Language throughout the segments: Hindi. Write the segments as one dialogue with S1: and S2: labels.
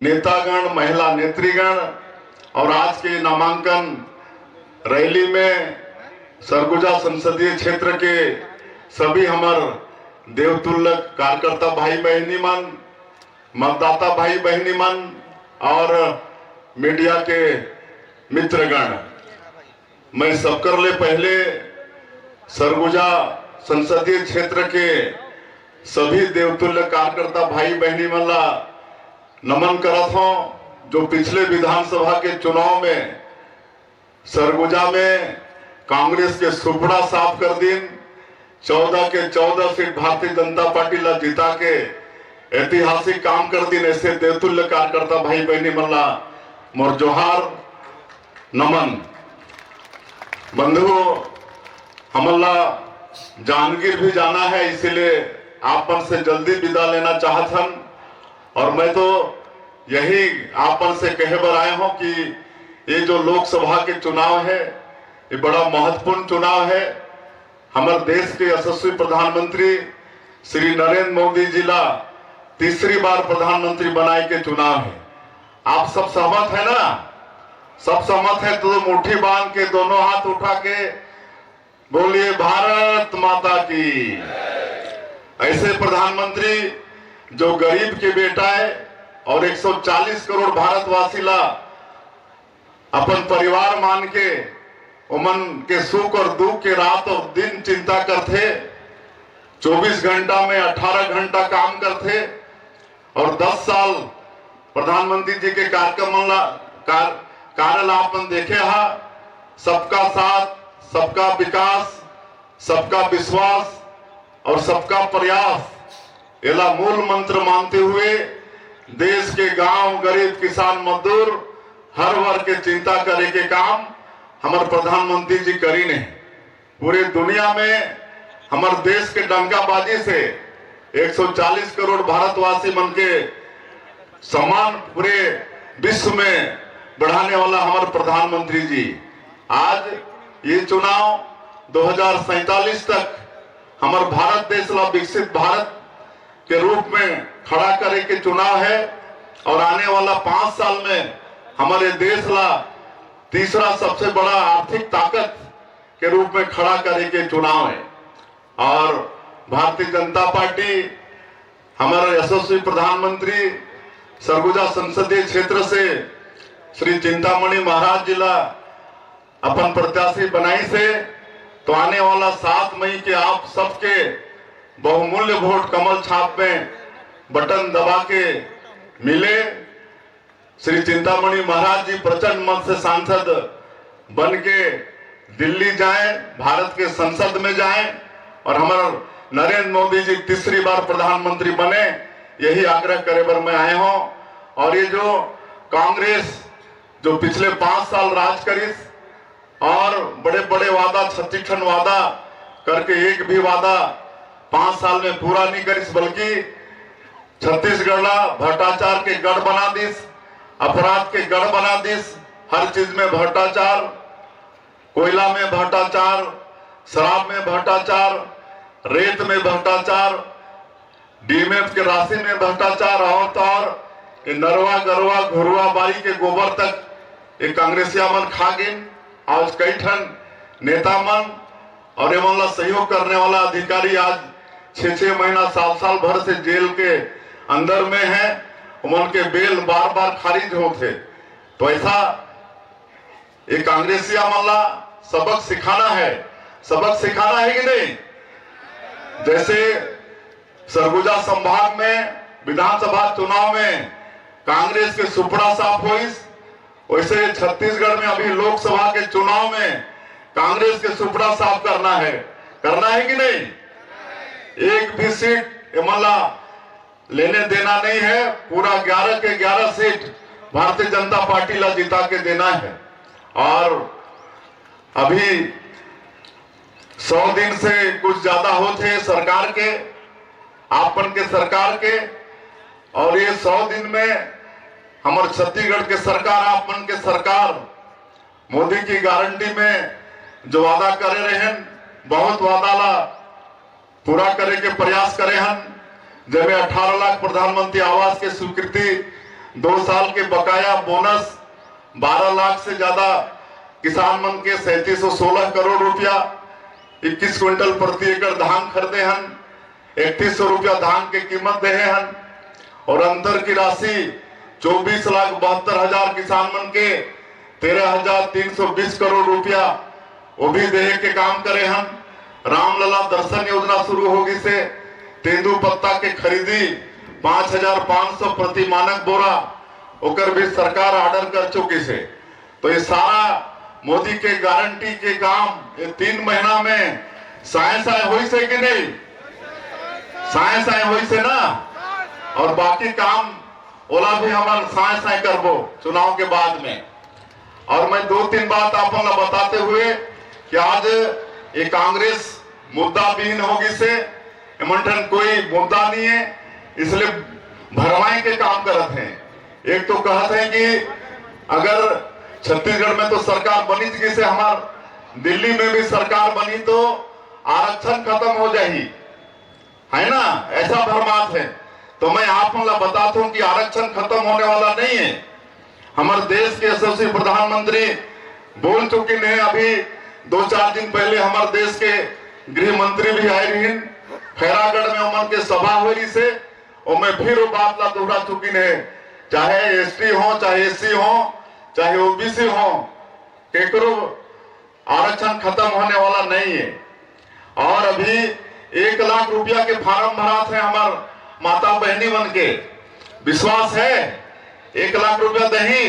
S1: नेतागण, महिला नेत्रीगण और आज के नामांकन रैली में सरगुजा संसदीय क्षेत्र के सभी हमार देवतुल्य कार्यकर्ता भाई बहनी मन, मतदाता भाई बहनी मन और मीडिया के मित्रगण, मैं सबकर ले पहले सरगुजा संसदीय क्षेत्र के सभी देवतुल्य कार्यकर्ता भाई बहनी मन ला नमन करत हूं। जो पिछले विधानसभा के चुनाव में सरगुजा में कांग्रेस के सुपड़ा साफ कर दिन 14 के 14 सीट भारतीय जनता पार्टी ला जिता के ऐतिहासिक काम कर दिन। ऐसे देवतुल्य कार्यकर्ता भाई बहनी मन ला मोर जोहार नमन। बंधुओं, हमला जांजगीर भी जाना है, इसीलिए आपन से जल्दी विदा लेना चाहत हन। और मैं तो यही आपन से कहे बर आए हूं कि ये जो लोकसभा के चुनाव है ये बड़ा महत्वपूर्ण चुनाव है। हमारे देश के यशस्वी प्रधानमंत्री श्री नरेंद्र मोदी जी ला तीसरी बार प्रधानमंत्री बनाए के चुनाव है। आप सब सहमत है ना? सब सहमत है तो मुट्ठी बांध के दोनों हाथ उठा के बोलिए भारत माता की। ऐसे प्रधानमंत्री जो गरीब के बेटा है और 140 करोड़ भारतवासी ला अपन परिवार मान के उमन के सुख और दुख के रात और दिन चिंता करते, 24 घंटा में 18 घंटा काम करते और 10 साल प्रधानमंत्री जी के कार्यकाल अपन देखे हा। सबका साथ, सबका विकास, सबका विश्वास और सबका प्रयास एला मूल मंत्र मानते हुए देश के गांव, गरीब, किसान, मजदूर हर वर्ग के चिंता करे के काम हमारे प्रधानमंत्री जी करी ने। पूरे दुनिया में हमारे देश के डंकाबाजी से 140 करोड़ भारतवासी मन के सम्मान पूरे विश्व में बढ़ाने वाला हमारे प्रधानमंत्री जी। आज ये चुनाव 2047 तक हमारे भारत देश ला विकसित भारत के रूप में खड़ा करे के चुनाव है और आने वाला 5 साल में हमारे देश ला तीसरा सबसे बड़ा आर्थिक ताकत के रूप में खड़ा करे के चुनाव है। और भारतीय जनता पार्टी हमारे यशस्वी प्रधानमंत्री सरगुजा संसदीय क्षेत्र से श्री चिंतामणि महाराज जी ला अपन प्रत्याशी बनाई से तो आने वाला 7 मई के आप सबके बहुमूल्य वोट कमल छाप में बटन दबा के मिले। श्री चिंतामणि महाराज जी प्रचंड मत से सांसद बन के दिल्ली जाएं, भारत के संसद में जाएं और हमारे नरेंद्र मोदी जी तीसरी बार प्रधानमंत्री बने, यही आग्रह करे बर मैं आए हूं। और ये जो कांग्रेस जो पिछले 5 साल राज करिस और बड़े बड़े वादा, 36 वादा करके एक भी वादा 5 साल में पूरा नहीं करिस, बल्कि छत्तीसगढ़ ला भ्रष्टाचार के गढ़ बना दिस, अपराध के गढ़ बना दिस। हर चीज में भ्रष्टाचार, कोयला में भ्रष्टाचार, शराब में भ्रष्टाचार, रेत में भ्रष्टाचार, डीएमएफ के राशि में भ्रष्टाचार और तो और ये नरवा, गरवा, घुरवा, बारी के गोबर तक ये कांग्रेसिया मन खा गिन। आज कई ठन नेता मन और ये मन सहयोग करने वाला अधिकारी आज 6-6 महीना, साल भर से जेल के अंदर में है, उमन के बेल बार बार खारिज होते। तो ऐसा ये कांग्रेसिया मन सबक सिखाना है, सबक सिखाना है कि नहीं? जैसे सरगुजा संभाग में विधानसभा चुनाव में कांग्रेस के सुपड़ा साफ होइस, वैसे छत्तीसगढ़ में अभी लोकसभा के चुनाव में कांग्रेस के सुपड़ा साफ करना है कि नहीं? एक भी सीट इमला लेने देना नहीं है। पूरा 11 के 11 सीट भारतीय जनता पार्टी ला जिता के देना है। और अभी 100 दिन से कुछ ज्यादा होते सरकार के, आपन के सरकार के, और ये 100 दिन में हमारे छत्तीसगढ़ के सरकार, आपन के सरकार मोदी की गारंटी में जो वादा करे रहे हैं, बहुत वादा ला पूरा करे के प्रयास करे हैं। जब 18 लाख प्रधानमंत्री आवास के स्वीकृति 2 साल के बकाया बोनस 12 लाख से ज्यादा किसान मन के 3716 करोड़ रुपया, 21 क्विंटल प्रति एकड़ धान खरीदे हन, 3100 रुपया धान के कीमत दे हन और अंतर की राशि 24,72,000 किसान मन के 13,320 करोड़ रुपया वो भी देहे के काम करे हन। रामलला दर्शन योजना शुरू होगी से तेंदू पत्ता के खरीदी 5,500 प्रति मानक बोरा ओकर भी सरकार ऑर्डर कर चुकी से। तो ये सारा मोदी के गारंटी के काम ये 3 महीना में साइंस आए हुई से कि नहीं, साइंस आए हुई से ना, और बाकी काम ओला भी हमारे साइंस आए करबो चुनाव के बाद में। और मैं 2-3 बात आप बताते हुए कि आज ये कांग्रेस मुद्दा विहीन होगी से इमंठन कोई मुद्दा नहीं है, इसलिए भरवाई के काम करते हैं। एक तो कहते हैं कि अगर छत्तीसगढ़ में तो सरकार बनी थी से हमार दिल्ली में भी सरकार बनी तो आरक्षण खत्म हो जाएगी, है ना, ऐसा भरमात है। तो मैं आप बताता हूं कि आरक्षण खत्म होने वाला नहीं है। हमारे देश के यशस्वी प्रधानमंत्री बोल चुके हैं, अभी 2-4 दिन पहले हमारे देश के गृह मंत्री भी आए रही, खैरागढ़ में उमन के सभा हुई से और मैं फिर वो बात ला दोहरा चुकी है, चाहे एसटी हो, चाहे एससी हो, चाहे ओबीसी हो, केकरो आरक्षण खत्म होने वाला नहीं है। और अभी 1 लाख रुपया के फार्म भरा थे हमार माता बहनी बन के, विश्वास है 1 लाख रुपया दही।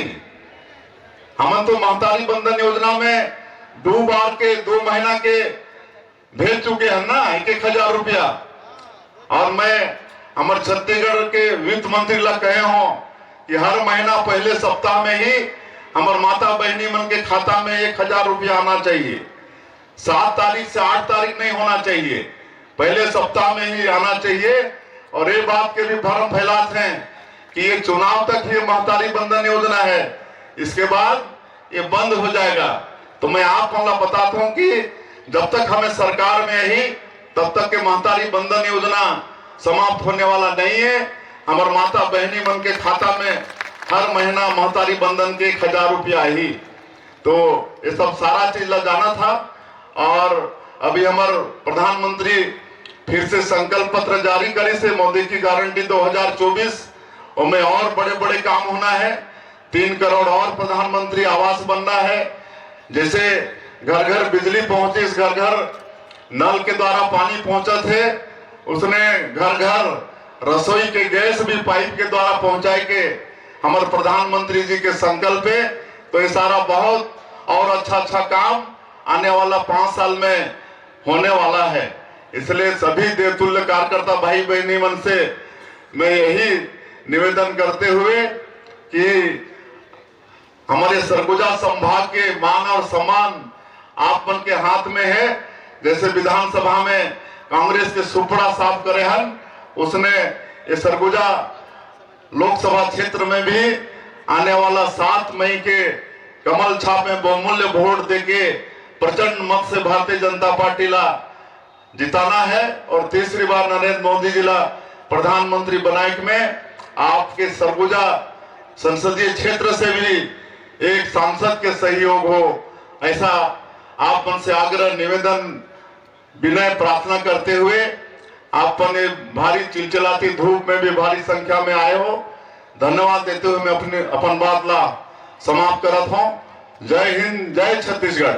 S1: हम तो महतारी बंधन योजना में 2 बार के 2 महीना के भेज चुके हैं ना 1,000 रुपया। और मैं हमारे छत्तीसगढ़ के वित्त मंत्री ला कहे हो कि हर महीना पहले सप्ताह में ही हमारे माता बहनी मन के खाता में 1,000 रुपया आना चाहिए। 7 तारीख से 8 तारीख नहीं होना चाहिए, पहले सप्ताह में ही आना चाहिए। और ये बात के भी भ्रम फैलाते हैं कि ये चुनाव तक ही महतारी बंधन योजना है, इसके बाद ये बंद हो जाएगा। तो मैं आप बताता हूं कि जब तक हमें सरकार में ही तब तक के महतारी बंधन योजना समाप्त होने वाला नहीं है। हमारे माता बहनी मन के खाता में हर महीना महतारी बंधन के 1,000 रुपया ही। तो ये सब सारा चीज ला जाना था। और अभी हमारे प्रधानमंत्री फिर से संकल्प पत्र जारी करे से मोदी की गारंटी 2024 और में और बड़े बड़े काम होना है। 3 करोड़ और प्रधानमंत्री आवास बनना है, जैसे घर घर बिजली पहुंचे, इस घर घर नल के द्वारा पानी पहुंचा थे, उसने घर घर रसोई के गैस भी पाइप के द्वारा पहुंचाए के हमारे प्रधानमंत्री जी के संकल्प है। तो ये सारा बहुत और अच्छा काम आने वाला 5 साल में होने वाला है। इसलिए सभी देवतुल्य कार्यकर्ता भाई बहनी मन से मैं यही निवेदन करते हुए कि हमारे सरगुजा संभाग के मान और सम्मान आप मन के हाथ में है। जैसे विधानसभा में कांग्रेस के सुपड़ा साफ करे हन, उसने ये सरगुजा लोकसभा क्षेत्र में भी आने वाला 7 मई के कमल छाप में बहुमूल्य वोट देके प्रचंड मत से भारतीय जनता पार्टी ला जिताना है और तीसरी बार नरेंद्र मोदी जी ला प्रधानमंत्री बनाए में आपके सरगुजा संसदीय क्षेत्र से भी एक सांसद के सहयोग हो, ऐसा आप मन से आग्रह निवेदन विनय प्रार्थना करते हुए आप भारी चिलचिलाती धूप में भी भारी संख्या में आए हो, धन्यवाद देते हुए मैं अपन बात ला समाप्त करत हूं। जय हिंद, जय छत्तीसगढ़।